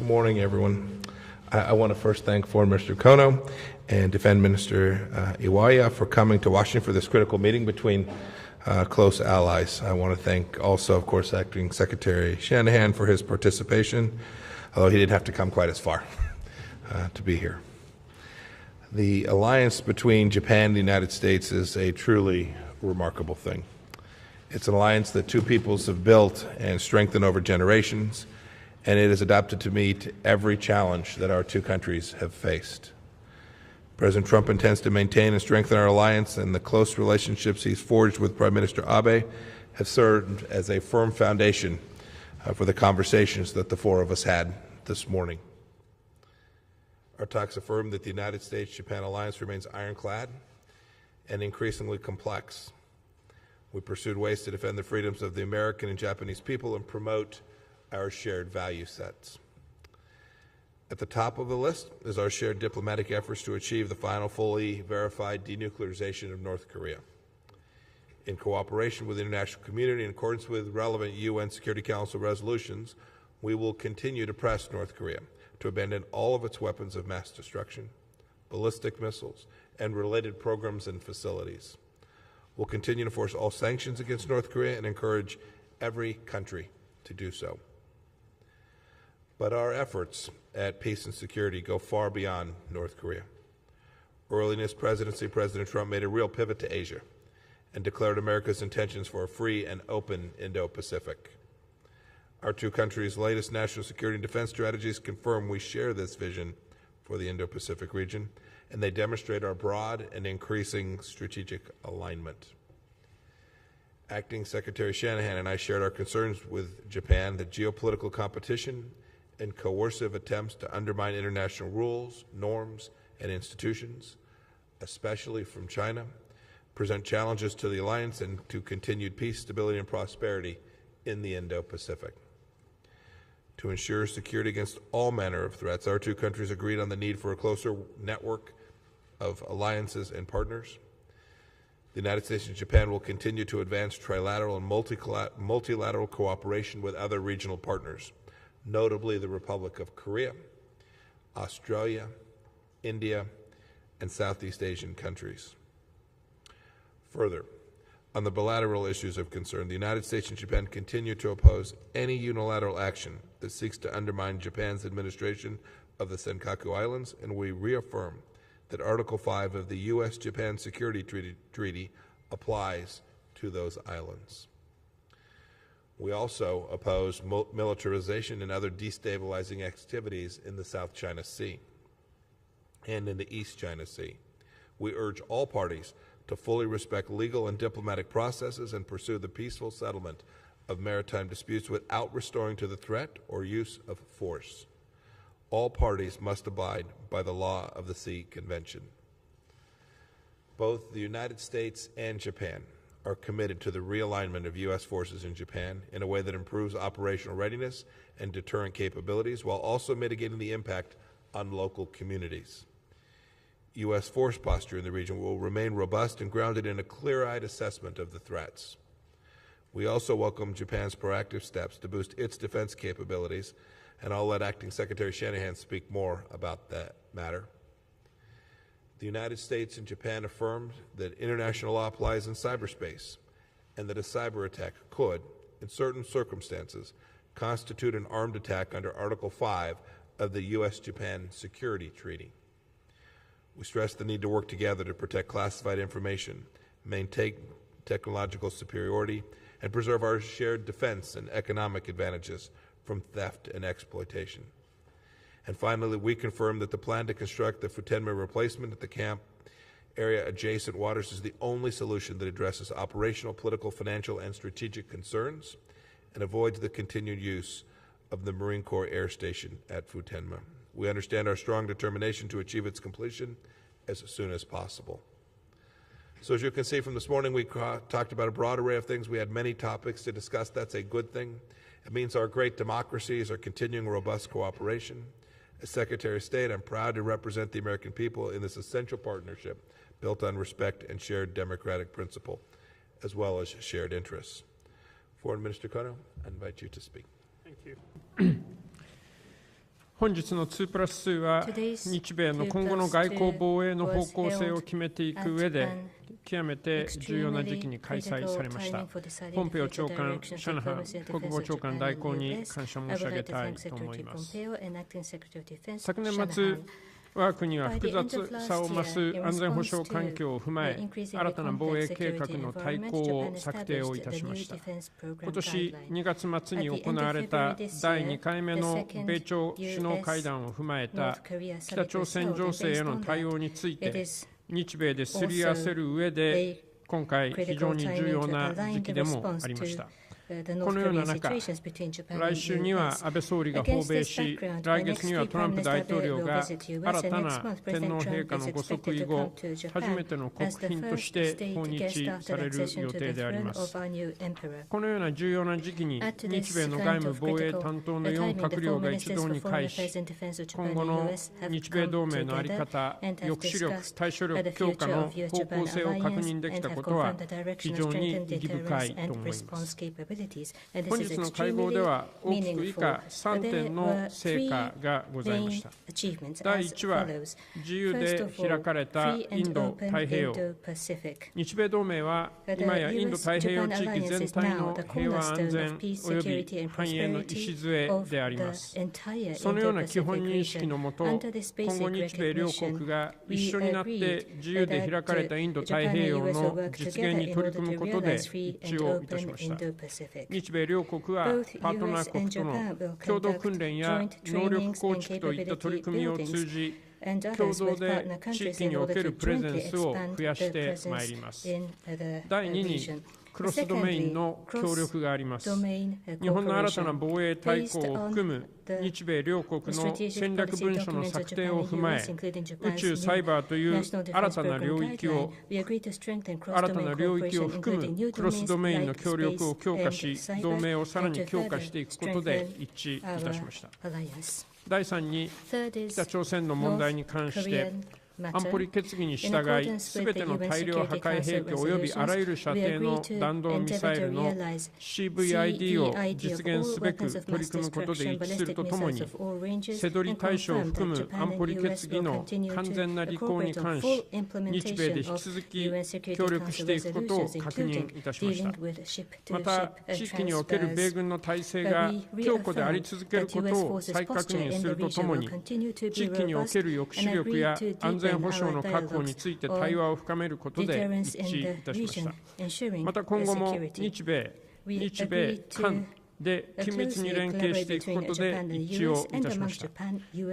Good morning, everyone. I want to first thank Foreign Minister Kono and Defense Minister Iwaya for coming to Washington for this critical meeting between close allies. I want to thank also, of course, Acting Secretary Shanahan for his participation, although he didn't have to come quite as far to be here. The alliance between Japan and the United States is a truly remarkable thing. It's an alliance that two peoples have built and strengthened over generations, and it is adapted to meet every challenge that our two countries have faced. President Trump intends to maintain and strengthen our alliance, and the close relationships he's forged with Prime Minister Abe have served as a firm foundation for the conversations that the four of us had this morning. Our talks affirm that the United States-Japan alliance remains ironclad and increasingly complex. We pursued ways to defend the freedoms of the American and Japanese people and promote our shared value sets. At the top of the list is our shared diplomatic efforts to achieve the final fully verified denuclearization of North Korea. In cooperation with the international community, in accordance with relevant UN Security Council resolutions, we will continue to press North Korea to abandon all of its weapons of mass destruction, ballistic missiles, and related programs and facilities. We'll continue to force all sanctions against North Korea and encourage every country to do so. But our efforts at peace and security go far beyond North Korea. Early in his presidency, President Trump made a real pivot to Asia and declared America's intentions for a free and open Indo-Pacific. Our two countries' latest national security and defense strategies confirm we share this vision for the Indo-Pacific region, and they demonstrate our broad and increasing strategic alignment. Acting Secretary Shanahan and I shared our concerns with Japan that geopolitical competition and coercive attempts to undermine international rules, norms, and institutions, especially from China, present challenges to the alliance and to continued peace, stability, and prosperity in the Indo-Pacific. To ensure security against all manner of threats, our two countries agreed on the need for a closer network of alliances and partners. The United States and Japan will continue to advance trilateral and multilateral cooperation with other regional partners, notably the Republic of Korea, Australia, India, and Southeast Asian countries. Further, on the bilateral issues of concern, the United States and Japan continue to oppose any unilateral action that seeks to undermine Japan's administration of the Senkaku Islands, and we reaffirm that Article 5 of the U.S.-Japan Security Treaty applies to those islands. We also oppose militarization and other destabilizing activities in the South China Sea and in the East China Sea. We urge all parties to fully respect legal and diplomatic processes and pursue the peaceful settlement of maritime disputes without resorting to the threat or use of force. All parties must abide by the law of the Sea Convention. Both the United States and Japan are committed to the realignment of U.S. forces in Japan in a way that improves operational readiness and deterrent capabilities while also mitigating the impact on local communities. U.S. force posture in the region will remain robust and grounded in a clear-eyed assessment of the threats. We also welcome Japan's proactive steps to boost its defense capabilities, and I'll let Acting Secretary Shanahan speak more about that matter. The United States and Japan affirmed that international law applies in cyberspace and that a cyber attack could, in certain circumstances, constitute an armed attack under Article 5 of the U.S.-Japan Security Treaty. We stress the need to work together to protect classified information, maintain technological superiority, and preserve our shared defense and economic advantages from theft and exploitation. And finally, we confirm that the plan to construct the Futenma replacement at the camp area adjacent waters is the only solution that addresses operational, political, financial, and strategic concerns and avoids the continued use of the Marine Corps Air Station at Futenma. We understand our strong determination to achieve its completion as soon as possible. So as you can see from this morning, we talked about a broad array of things. We had many topics to discuss. That's a good thing. It means our great democracies are continuing robust cooperation. As Secretary of State, I'm proud to represent the American people in this essential partnership built on respect and shared democratic principle, as well as shared interests. Foreign Minister Kono, I invite you to speak. Thank you. 本日の2プラス2は、日米の今後の外交防衛の方向性を決めていく上で、極めて重要な時期に開催されました。ポンペオ長官、シャナハン国防長官代行に感謝申し上げたいと思います。昨年末、我が国は複雑さを増す安全保障環境を踏まえ、新たな防衛計画の大綱を策定をいたしました。今年2月末に行われた第2回目の米朝首脳会談を踏まえた北朝鮮情勢への対応について、日米ですり合わせる上で、今回非常に重要な時期でもありました。このような中、来週には安倍総理が訪米し、来月にはトランプ大統領が新たな天皇陛下のご即位後、初めての国賓として訪日される予定であります。このような重要な時期に、日米の外務防衛担当の4閣僚が一堂に会し、今後の日米同盟の在り方、抑止力、対処力強化の方向性を確認できたことは、非常に意義深いと思います。本日の会合では大きく以下3点の成果がございました。第1は、自由で開かれたインド太平洋。日米同盟は今やインド太平洋地域全体の平和安全及び繁栄の礎であります。そのような基本認識のもと、今後日米両国が一緒になって自由で開かれたインド太平洋の実現に取り組むことで一致をいたしました。日米両国はパートナー国との共同訓練や能力構築といった取り組みを通じ、共同で地域におけるプレゼンスを増やしてまいります。第2に、クロスドメインの協力があります。日本の新たな防衛大綱を含む日米両国の戦略文書の策定を踏まえ、宇宙、サイバーという新たな領域を含むクロスドメインの協力を強化し、同盟をさらに強化していくことで一致いたしました。第3に、北朝鮮の問題に関して、安保理決議に従い、すべての大量破壊兵器及びあらゆる射程の弾道ミサイルの CVID を実現すべく取り組むことで一致するとともに、瀬取り対象を含む安保理決議の完全な履行に関し、日米で引き続き協力していくことを確認いたしました。また、地域における米軍の体制が強固であり続けることを再確認するとともに、地域における抑止力や安全保障の確保について対話を深めることで一致いたしました。また今後も日米韓で緊密に連携していくことで一致をいたしました。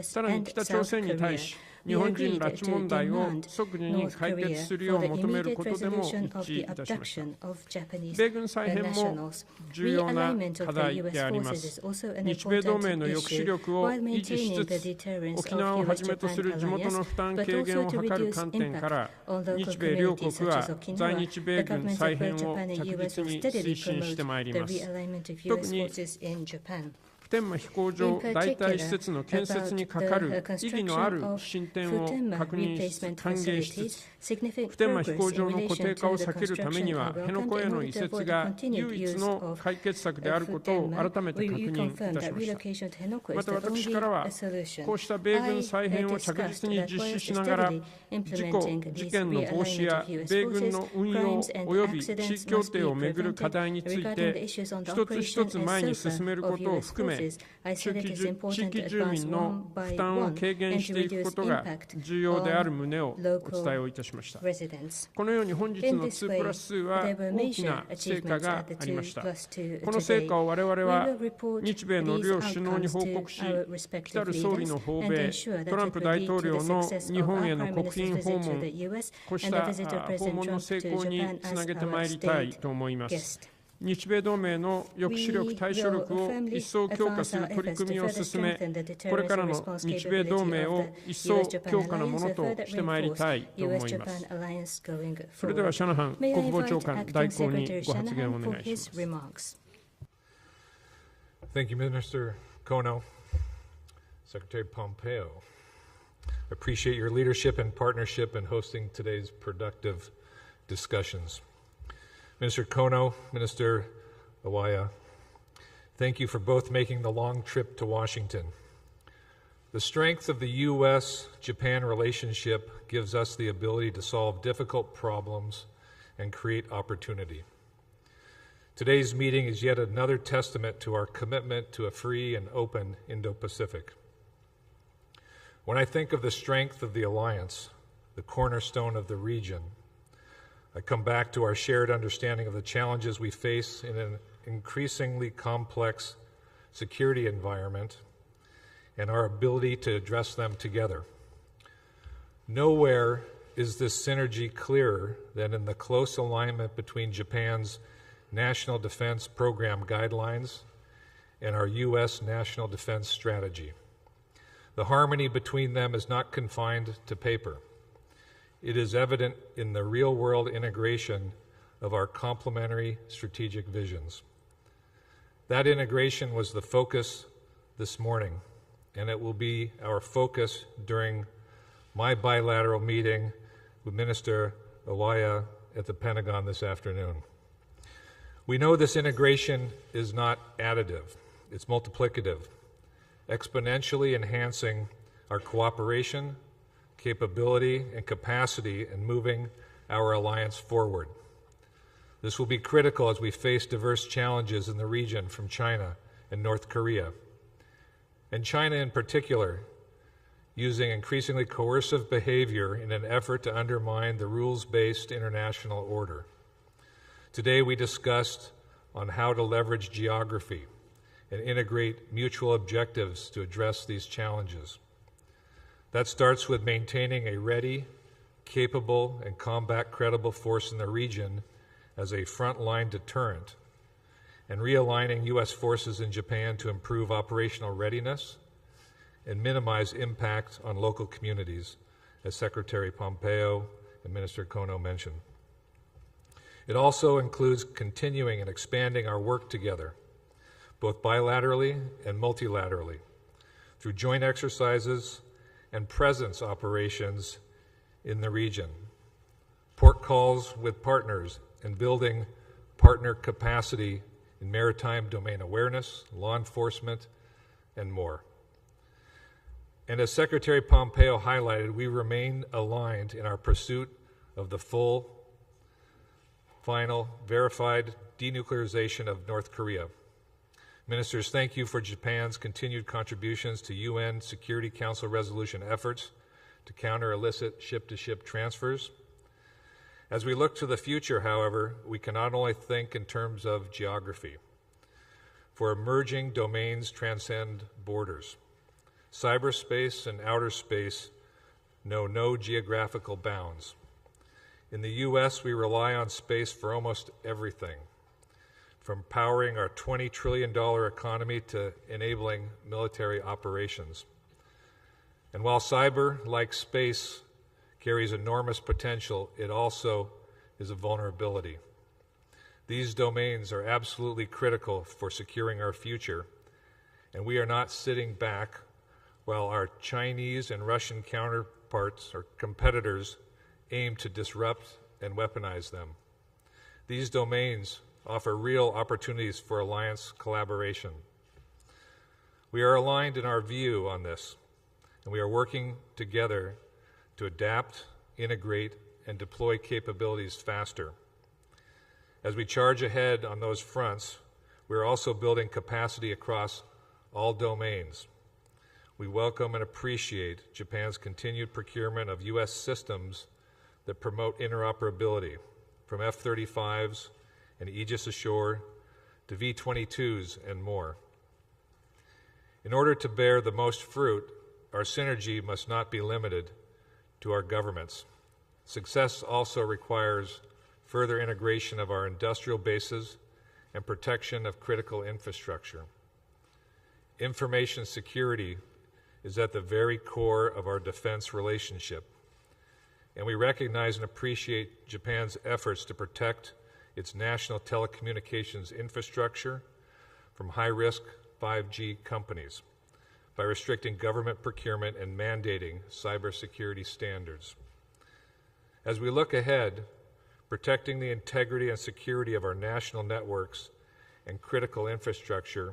さらに北朝鮮に対し、日本人拉致問題を即時に解決するよう求めることでも一致いたしました。米軍再編も重要な課題であります。日米同盟の抑止力を維持しつつ、沖縄をはじめとする地元の負担軽減を図る観点から、日米両国は在日米軍再編を着実に推進してまいります。特に普天間飛行場代替施設の建設にかかる意義のある進展を確認し歓迎しつつ、普天間飛行場の固定化を避けるためには、辺野古への移設が唯一の解決策であることを改めて確認いたしました。また私からは、こうした米軍再編を着実に実施しながら、事故・事件の防止や米軍の運用及び地域協定をめぐる課題について、一つ一つ前に進めることを含め、地域住民の負担を軽減していくことが重要である旨をお伝えをいたしました。このように本日の2プラス2は大きな成果がありました。この成果を我々は日米の両首脳に報告し、来たる総理の訪米、トランプ大統領の日本への国賓訪問、こうした訪問の成功につなげてまいりたいと思います。日米同盟の抑止力、対処力を一層強化する取り組みを進め、これからの日米同盟を一層強化なものとしてまいりたいと思います。それではシャナハン国防長官代行にご発言をお願いします。Thank you, Minister Kono, Secretary Pompeo. I appreciate your leadership and partnership in hosting today's productive discussions. Minister Kono, Minister Iwaya, thank you for both making the long trip to Washington. The strength of the U.S.-Japan relationship gives us the ability to solve difficult problems and create opportunity. Today's meeting is yet another testament to our commitment to a free and open Indo-Pacific. When I think of the strength of the alliance, the cornerstone of the region, I come back to our shared understanding of the challenges we face in an increasingly complex security environment and our ability to address them together. Nowhere is this synergy clearer than in the close alignment between Japan's National Defense Program guidelines and our U.S. National Defense Strategy. The harmony between them is not confined to paper. It is evident in the real-world integration of our complementary strategic visions. That integration was the focus this morning, and it will be our focus during my bilateral meeting with Minister Iwaya at the Pentagon this afternoon. We know this integration is not additive, it's multiplicative, exponentially enhancing our cooperation, capability, and capacity in moving our alliance forward. This will be critical as we face diverse challenges in the region from China and North Korea, and China in particular, using increasingly coercive behavior in an effort to undermine the rules-based international order. Today we discussed on how to leverage geography and integrate mutual objectives to address these challenges. That starts with maintaining a ready, capable, and combat-credible force in the region as a frontline deterrent, and realigning U.S. forces in Japan to improve operational readiness and minimize impact on local communities, as Secretary Pompeo and Minister Kono mentioned. It also includes continuing and expanding our work together, both bilaterally and multilaterally, through joint exercises and presence operations in the region, port calls with partners, and building partner capacity in maritime domain awareness, law enforcement, and more. And as Secretary Pompeo highlighted, we remain aligned in our pursuit of the full, final, verified denuclearization of North Korea. Ministers, thank you for Japan's continued contributions to UN Security Council resolution efforts to counter illicit ship-to-ship transfers. As we look to the future, however, we can not only think in terms of geography, for emerging domains transcend borders. Cyberspace and outer space know no geographical bounds. In the U.S., we rely on space for almost everything, from powering our $20 trillion economy to enabling military operations. And while cyber, like space, carries enormous potential, it also is a vulnerability. These domains are absolutely critical for securing our future, and we are not sitting back while our Chinese and Russian counterparts or competitors aim to disrupt and weaponize them. These domains offer real opportunities for alliance collaboration. We are aligned in our view on this, and we are working together to adapt, integrate, and deploy capabilities faster. As we charge ahead on those fronts, we are also building capacity across all domains. We welcome and appreciate Japan's continued procurement of U.S. systems that promote interoperability, from F-35s and Aegis Ashore to V-22s and more. In order to bear the most fruit, our synergy must not be limited to our governments. Success also requires further integration of our industrial bases and protection of critical infrastructure. Information security is at the very core of our defense relationship, and we recognize and appreciate Japan's efforts to protect its national telecommunications infrastructure from high-risk 5G companies by restricting government procurement and mandating cybersecurity standards. As we look ahead, protecting the integrity and security of our national networks and critical infrastructure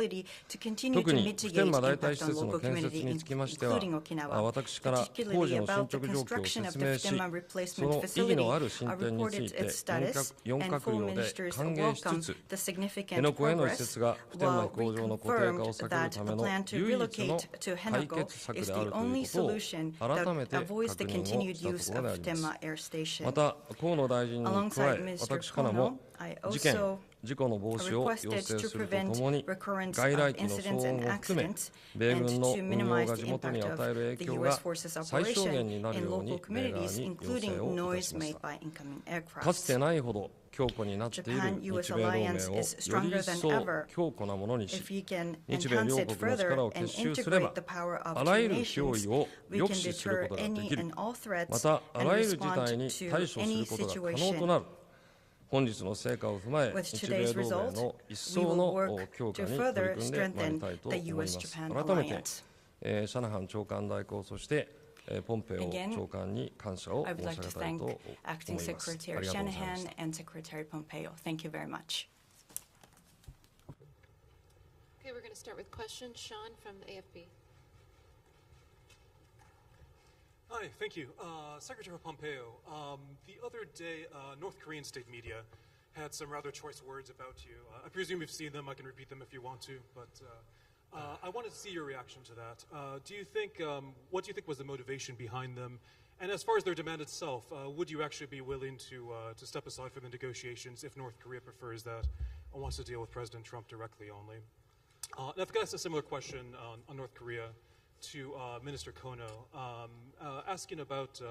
ability to continue 特 to に普天 mitigate 間代替 impact 施 on 設の local 建 community, 設につきましては、 including Okinawa. 私から工 Particularly 事の進 about the 捗状況を construction of 説 the 明し、 Phutema そ replacement の意義 facility のある進 are 展につ reported いて its status, 4 and 閣 full 僚で ministers 歓迎し welcome つつ、 the significant 辺野古への移 progress, 設が普天間 while 飛行場の固定化を reconfirmed 避ける that た the めの plan to 唯一の relocate to 解 Henoko 決策 is であ the るとい only うことを solution 改め that て avoids the 確認を continued したと use ころ of であります。 Phutema Air Station. また河野大臣に加 Alongside え、 Mr. 私からも Kono, I 事件 also 事故の防止を要 requested 請 to すると prevent ともに、 recurrence 外 of 来機の騒 incidents 音 and を含め、 accidents 米 and 軍の to 運用 minimize が the 地元に impact 与え of る the 影響 U.S. が forces 最小 operation 限になる in よう local に、米側 communities, に要請 including をいた noise しまし made た。 by incoming かつて aircraft. ないほど強固になっている Japan-US 日米同盟 alliance を is より stronger 一 than 層 ever. 強固なものにし、 If we can 日米 enhance 両 it 国の further 力を and 結集すれば integrate the power of あら two ゆる脅 nations, 威を we 抑 can 止する deter ことがで any きる。 and all ま threats た、あ and らゆる事 respond 態に to 対処す any ることが可能と situation. なる。本日の成果を踏まえ、 With 日米 today's 同盟 result, の一 we 層 will の work 強化 to に取り further 組んでまいり strengthen たいと思 the います。 U.S.-Japan 改めて、 alliance. シャナハン長官代行、そしてポンペオ Again, 長官に感謝を I 申 would し like 上 to げたい thank と思い Acting ます。あ Secretary りがとうございまし Shanahan た。 and Secretary Pompeo. Thank you very much. Okay, we're going to start with questions. Sean from the AFP. Hi, thank you. Secretary Pompeo, the other day, North Korean state media had some rather choice words about you. I presume you've seen them. I can repeat them if you want to, but I wanted to see your reaction to that. Do you think, what do you think was the motivation behind them? And as far as their demand itself, would you actually be willing to step aside from the negotiations if North Korea prefers that and wants to deal with President Trump directly only? And I've got a similar question on North Korea to Minister Kono, asking about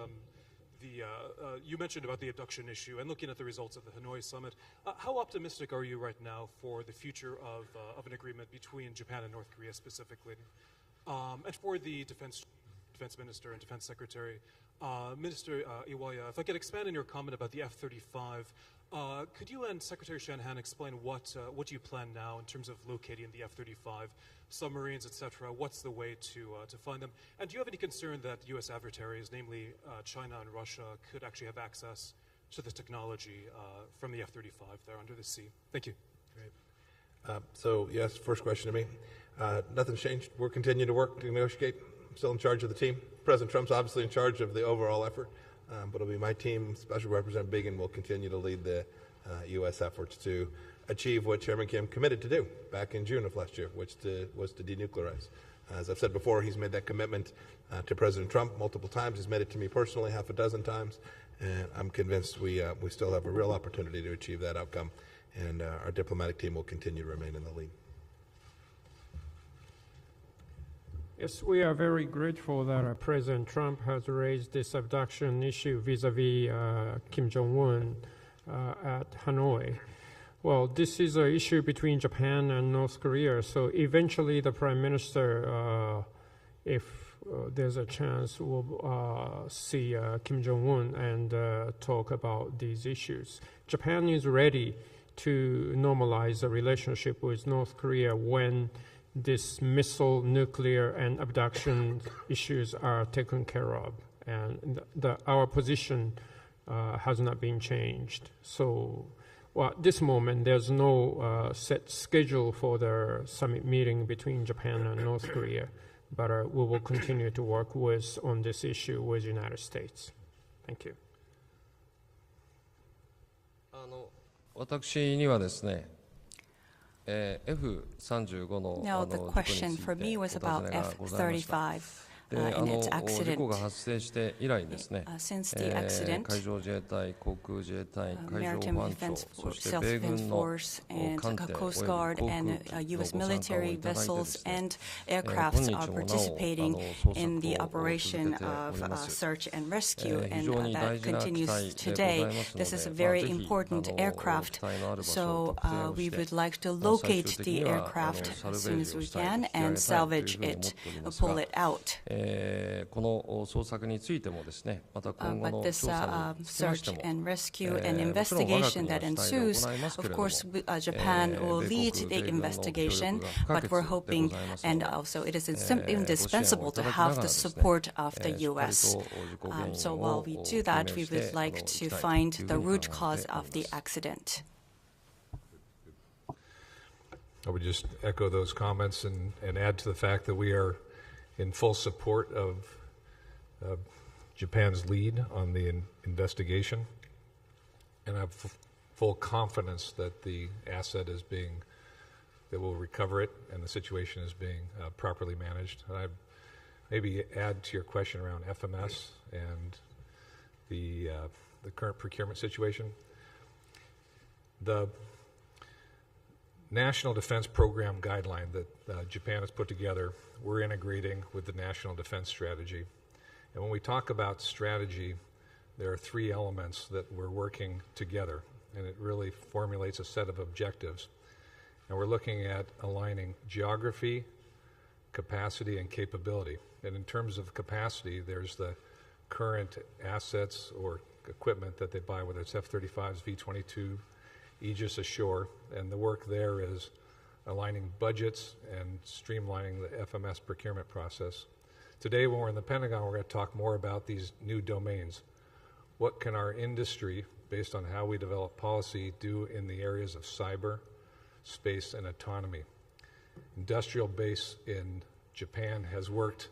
you mentioned about the abduction issue and looking at the results of the Hanoi summit. How optimistic are you right now for the future of an agreement between Japan and North Korea specifically? And for the defense minister and defense secretary, Minister Iwaya, if I could expand on your comment about the F-35, could you and Secretary Shanahan explain what you plan now in terms of locating the F-35, submarines, etc.? What's the way to find them? And do you have any concern that U.S. adversaries, namely China and Russia, could actually have access to the technology from the F-35 there under the sea? Thank you. Great. So, yes, first question to me. Nothing's changed. We're continuing to work to negotiate. I'm still in charge of the team. President Trump's obviously in charge of the overall effort, but it'll be my team, Special Representative Biggin will continue to lead the U.S. efforts to achieve what Chairman Kim committed to do back in June of last year, which was to denuclearize. As I've said before, he's made that commitment to President Trump multiple times. He's made it to me personally half a dozen times, and I'm convinced we still have a real opportunity to achieve that outcome, and our diplomatic team will continue to remain in the lead. Yes, we are very grateful that President Trump has raised this abduction issue vis-a-vis Kim Jong-un at Hanoi. Well, this is an issue between Japan and North Korea, so eventually the Prime Minister, if there's a chance, will see Kim Jong-un and talk about these issues. Japan is ready to normalize the relationship with North Korea when this missile, nuclear, and abduction issues are taken care of. And our position has not been changed. So, well, at this moment, there's no set schedule for the summit meeting between Japan and North Korea, but we will continue to work on this issue with the United States. Thank you. 私にはですね、F-35 の Now, 事 the 故に question つい for て me お was 尋 about ねがございました。 F-35 で and its 事故が accident. 発生して以来ですね、 Since the accident, 海上自衛隊、航空自衛隊、海上 Maritime 保安庁、 Defense そして米 Self-Defense 軍の Force and 艦艇 Coast お Guard よび and 航空機の U.S. ご参加を military いただいてで vessels すね、 and 今 aircrafts 日 are もなお participating 捜 in the 索を続 operation けてお of ります。 search and rescue, 非 and 常に that 大事な機 continues 体でござ today. いますの This is a で、very ぜひ important 機 aircraft, 体のある場所を so 特定を we して、 would like to 最終 locate 的 the には aircraft サル as ベー soon ジ as を we したい can 引き上 and げたいという salvage ふうに思っ it, ておりますが、 pull it out. この捜索についてもですね、また今後 But の this 調査につきまして search も、 and rescue and もちろん我が investigation 国は that 主体で ensues, 行いますけ of れども、 course, Japan will 米 lead 国 the 米軍の協力 investigation, が不可 but 欠 we're でご hoping, ざいますの and で、 also it is ご支援を indispensable いた to だきなが have ら the ですね、 support of し the っかり U.S. と事故原因 So を while we 究 do that, 明 we して would like い to きたいと find いうふ the うに root 考え cause てお of り the ます。 accident. I would just echo those comments and add to the fact that we are in full support of Japan's lead on the investigation, and I have full confidence that the asset is being, that we'll recover it and the situation is being properly managed. And I maybe add to your question around FMS and the current procurement situation. national defense program guideline that Japan has put together, we're integrating with the national defense strategy. And when we talk about strategy, there are three elements that we're working together, and it really formulates a set of objectives. And we're looking at aligning geography, capacity, and capability. And in terms of capacity, there's the current assets or equipment that they buy, whether it's F-35s, V-22, Aegis ashore, and the work there is aligning budgets and streamlining the FMS procurement process. Today, when we're in the Pentagon, we're going to talk more about these new domains. What can our industry, based on how we develop policy, do in the areas of cyber, space, and autonomy? Industrial base in Japan has worked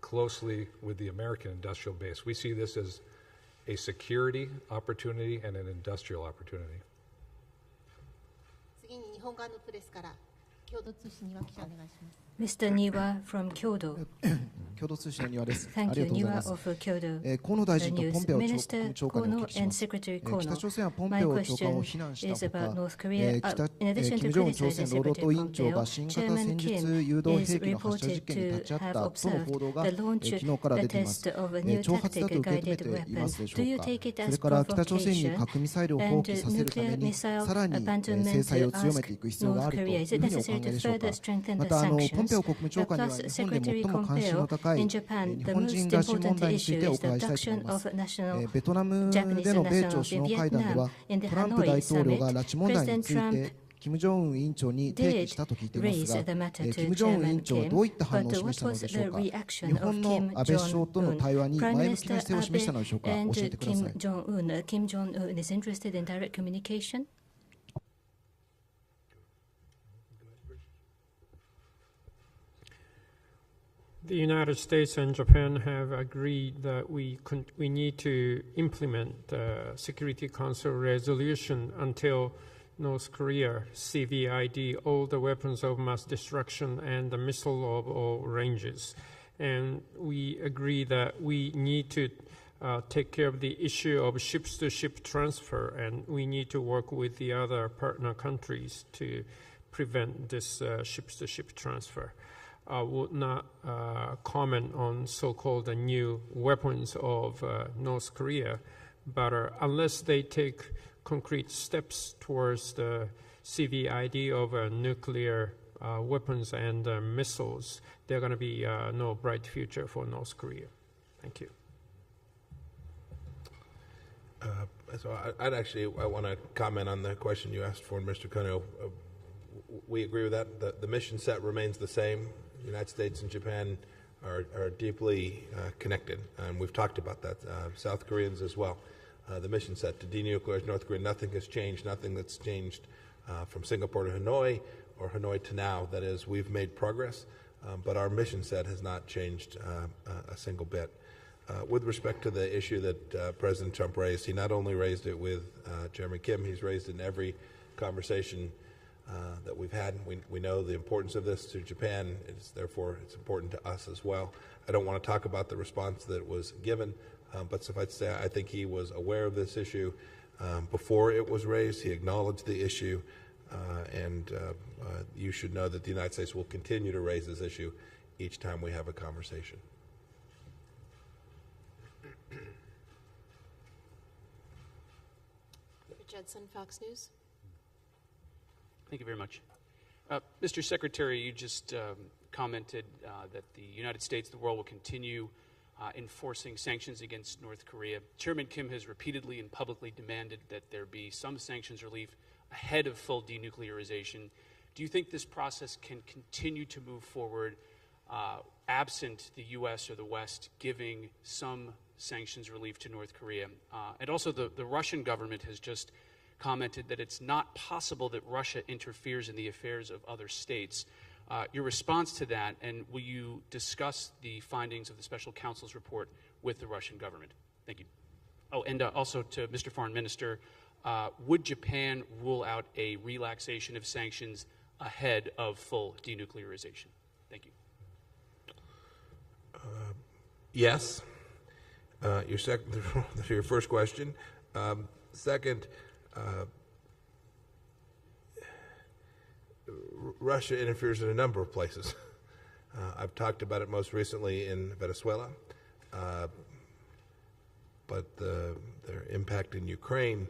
closely with the American industrial base. We see this as a security opportunity and an industrial opportunity. 次に日本側のプレスから共同通信には記者お願いします。 Mr. Niwa from Kyodo. 共同通信のニワです。あ Thank り you, がとうございま Niwa す。 of Kyodo 河野大臣とポン News. ペオ Minister 長官にお Kono 聞きし and ます。 Secretary 北 Kono. 朝鮮はポンペ My オ長官を question 非難し is た about ほか、 North Korea. In addition 金 to 正恩朝 criticizing 鮮労働 Secretary 党委員長 Pompeo, が新型 Chairman 戦術 Kim 誘導 is 兵器の発射実 reported 験に to 立ち会っ have たとの報 observed 道が the launch, 昨日から the 出ています test of a new 挑発だと tactic 受け止め guided ていま weapon. すでし Do ょ you うか。 take it そ as れから北朝鮮に provocation 核ミサイルを放 and 棄させるため nuclear に missile さらに abandonment 制裁を to 強め ask ていく必要が North あると Korea? いう Is ふ it うにお考 necessary え to でしょうか。 further strengthen ま the たポンペ sanctions? オ国務長官には Plus, 日本で Secretary 最も関心の Pompeo 高い in 日 Japan, the 本 most 人拉致問 important 題につい issue てお is the 伺いしたいと思い abduction ます of。national ベトナム Japanese での米 nationals 朝 in 首脳会談で Vietnam. は In the トランプ Hanoi 大統領が summit, 拉致問題に President つい Trump て金正恩委員長に提起したと聞いています raise が the matter to 金正恩委 Chairman 員長は Kim, どういった反応を but 示 what したの was で the しょうか。 reaction 日 of 本の Kim 安倍首相との Jong-un? 対話に Prime 前向きな Minister 姿勢を示したのでしょうか。 Abe 教え and てくださ Kim い。 Jong-un. Kim Jong-un is interested in direct communication. The United States and Japan have agreed that we need to implement the Security Council resolution until North Korea CVID all the weapons of mass destruction and the missile of all ranges. And we agree that we need to take care of the issue of ships-to-ship transfer, and we need to work with the other partner countries to prevent this ships-to-ship transfer. I would not comment on so-called new weapons of North Korea, but unless they take concrete steps towards the CVID of nuclear weapons and missiles, there's going to be no bright future for North Korea. Thank you. So I want to comment on the question you asked for, Mr. Kono. We agree with that. The mission set remains the same. The United States and Japan are deeply connected, and we've talked about that. South Koreans as well. The mission set to denuclearize North Korea, nothing has changed, nothing that's changed from Singapore to Hanoi or Hanoi to now. That is, we've made progress, but our mission set has not changed a single bit. With respect to the issue that President Trump raised, he not only raised it with Chairman Kim, he's raised it in every conversation that we've had. We know the importance of this to Japan. Therefore, it's important to us as well. I don't want to talk about the response that was given, but suffice to say, I think he was aware of this issue before it was raised. He acknowledged the issue, and you should know that the United States will continue to raise this issue each time we have a conversation. Judson, Fox News. Thank you very much. Mr. Secretary, you just commented that the United States, the world, will continue enforcing sanctions against North Korea. Chairman Kim has repeatedly and publicly demanded that there be some sanctions relief ahead of full denuclearization. Do you think this process can continue to move forward absent the U.S. or the West giving some sanctions relief to North Korea? And also the Russian government has just commented that it's not possible that Russia interferes in the affairs of other states. Your response to that, and will you discuss the findings of the special counsel's report with the Russian government? Thank you. Oh, and also to Mr. Foreign Minister, would Japan rule out a relaxation of sanctions ahead of full denuclearization? Thank you. Yes. Your first question. Second, Russia interferes in a number of places. I've talked about it most recently in Venezuela, but their impact in Ukraine,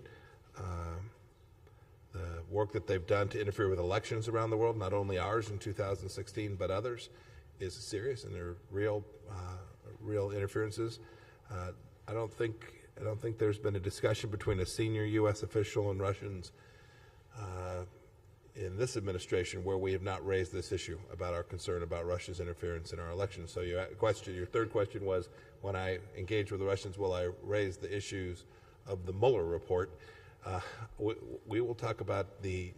the work that they've done to interfere with elections around the world, not only ours in 2016 but others, is serious, and they're real interferences. I don't think there's been a discussion between a senior U.S. official and Russians in this administration where we have not raised this issue about our concern about Russia's interference in our elections. So your third question was, when I engage with the Russians, will I raise the issues of the Mueller report? We will talk about the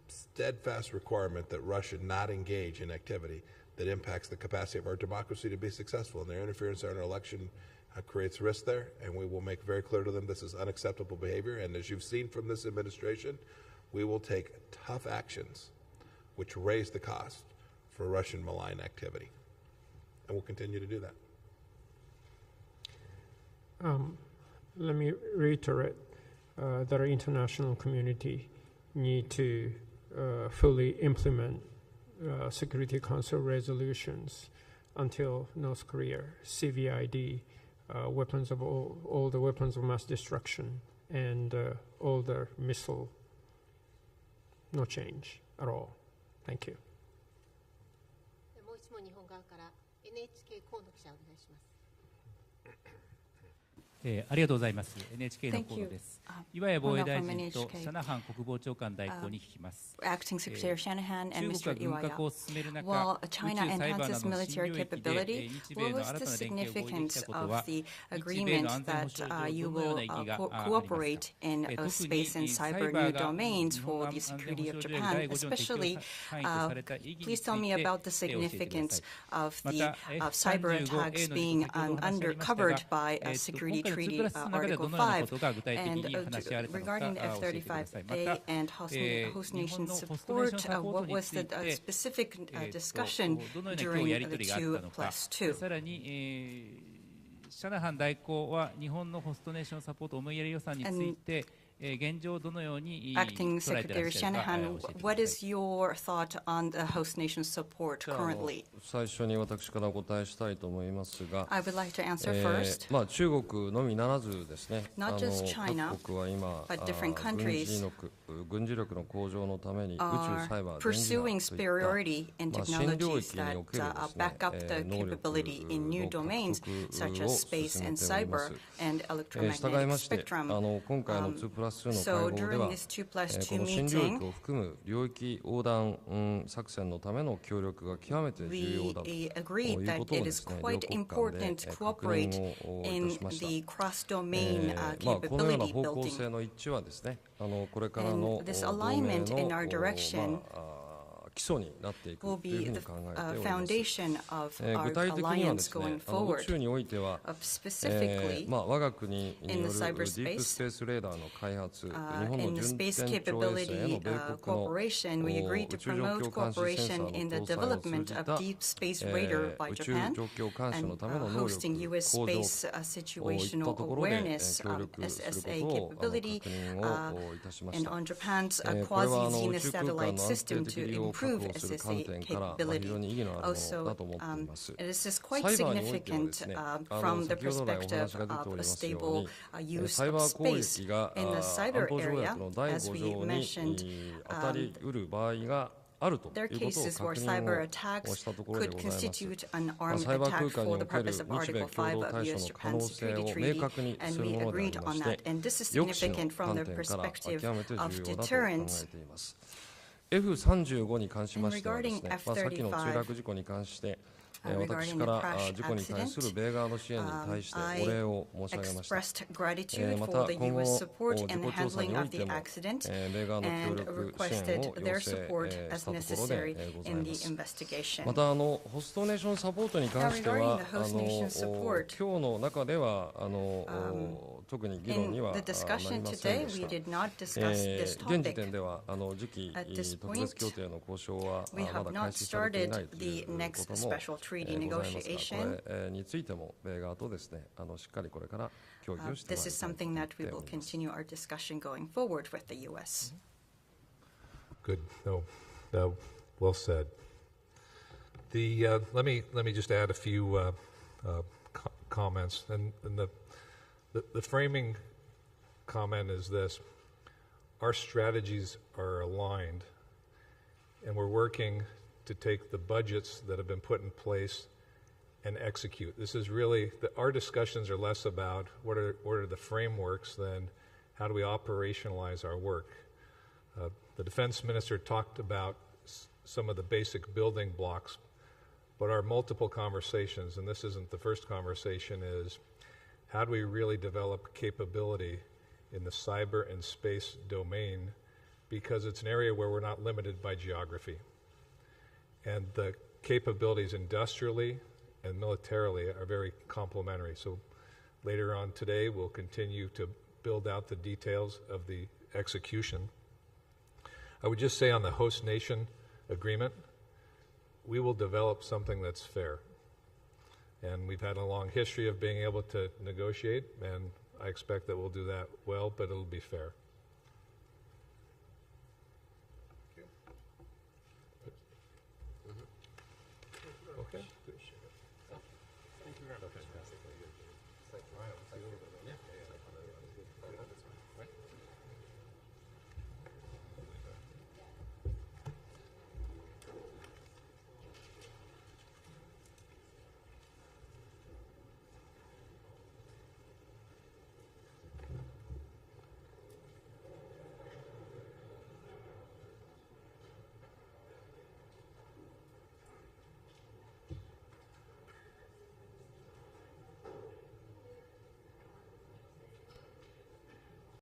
steadfast requirement that Russia not engage in activity that impacts the capacity of our democracy to be successful, and their interference in our election creates risk there, and we will make very clear to them this is unacceptable behavior. And as you've seen from this administration, we will take tough actions which raise the cost for Russian malign activity, and we'll continue to do that. Let me reiterate that our international community need to fully implement Security Council resolutions until North Korea CVID, weapons of all the weapons of mass destruction, and all the missile, no change at all. Thank you. もう一問日本側から NHK 河野記者お願いします。ありがとうございます。NHK の河野です。岩屋防衛大臣とシャナハン国防長官代行に聞きます。 Acting Secretary Shanahan and 中 Mr. 国が軍 Iwaya. 拡を進める中、 While 宇宙 China サイバーな enhances どの新 military 領域で capability, 日米 what の was 新 the たな連携を合意でき significance たこと of は、 the 日米 agreement の安全保 that 障上 you どのよう will な意義がありますか。 cooperate in 特に space and サイ cyber バ new ーが domains 日本 for の the 安全 security 保 of 障上 Japan? 第5条の適用 Especially, 範囲とされた意義につ please いて tell me about the 教えてください。 significance of ま the た cyber attacks being 先ほどお話ありましたが、 covered by 今 Security 回の Treaty 2プラスの中で Article どのようなこ 5. とが具体的 And に話し合われたのか regarding 教えてください。また F-35A and host nation support, what was the specific discussion どのような今日や during り the 取りがあったのか、 2+2? さらに、シャナハン代行は日本のホストネーションサポート思いやり予算について、現状どのように Acting 捉えていら Secretary っしゃるか Shanahan, 教えてくだ what さい。 is your thought on the host nation support じゃあ currently? 最初に私からお答えしたいと思いますが、 I would like to answer first. まあ中国のみならずですね、 Not just China, 各国は今 but different countries 軍事力の向上のために宇 are 宙サイバー pursuing 電磁波とい superiority in った新領 technologies 域に that おけるですね back up the 能力 capability in new の domains 獲 such 得を as space 進め and ておりま cyber す。 and 従い electromagnetic まして spectrum. 今回の2プラス2 So の会合で during は this 2+2この新領域 meeting, を含む領域横断作戦のための協力が極めて重要だという we agreed こ that とを it で is すね、両 quite 国間 important で to 確 cooperate 認をいた in しました。 the cross-domain このような capability 方向 building. 性の一致はですね、これからの And this 同盟 alignment in our の direction 基礎になっていく will という be ふうに the 考えております。 foundation of 具 our 体的にはで alliance すね、 going 宇 forward. 宙においては、 Specifically, 我が国によ in る the ディ cyberspace, ープスペースレーダーの開発、日本 in の the 順 space 天長衛星への capability 米国の cooperation, we agreed to 宇宙状 promote 況監視センサ cooperation ー in の the 搭載を通 development じ of た deep space radar by 宇宙 Japan 状況監視の and ための能力 hosting U.S. 向上 space こういった situational ところで awareness 協力する SSA ことを capability 確認をいたしまし and た。 on Japan's これは quasi-zenith 宇宙空間 satellite の安 system 定的 to 利用を確 improve 保する観 SSA 点から非 capability. 常に意義のあるものだ Also, と思っております。 this is サ quite イバーにおいてはで significant すね、 from the 先ほど来お perspective 話が出てお of り a ますよう stable に、 use サイ of バー攻 space 撃が in the 安 cyber 保条 area, 約の第 as 5 we 条に mentioned. 当たりうる場合があると There いうことを cases where 確 cyber 認をし attacks たところで could ございます。 constitute an armed サイバー attack 空間に for お the ける purpose of 日米 Article 共 5 同 of 対処 U.S. の可能 Japan 性 Security を明 Treaty, 確に and する we ものであ agreed りま on し that. て、 And this is 抑止の significant from 観 the 点から perspective 極めて of 重要だと考 deterrence. えています。F35 に関しま And してはです regarding ね、さっきの墜落事故に関して、私から事故に対する米側の支援に対してお礼を申し上げました。 expressed gratitude ま for た the 今後 U.S. 事 support 故 in the 調査 handling におい of て the も accident 米側の協 and 力支援 requested を their 要請 support し as たところ necessary でござい in ま the す。 investigation. またホストネーションサポートに関して Now, は regarding the host nation support, 今日の中では特に議論 in には the なり discussion ません today, でし we た。 did not discuss this 現時 topic. 点では次期 At this 特別協定の交渉は We ま have だ not 開始されていない started とい the う next こともござい special ます treaty が、こ negotiation. れについても米側とですねしっかりこれから協議をしてまい This り is たいと something 思っ that we てお will ります。 continue our discussion going forward with the U.S. Good. No. Well said. Let me just add a few comments, and the framing comment is this: our strategies are aligned, and we're working to take the budgets that have been put in place and execute. This is really our discussions are less about what are the frameworks than how do we operationalize our work. The defense minister talked about some of the basic building blocks, but our multiple conversations, and this isn't the first conversation, is how do we really develop capability in the cyber and space domain, because it's an area where we're not limited by geography. And the capabilities industrially and militarily are very complementary. So later on today, we'll continue to build out the details of the execution. I would just say on the host nation agreement, we will develop something that's fair. And we've had a long history of being able to negotiate, and I expect that we'll do that well, but it'll be fair.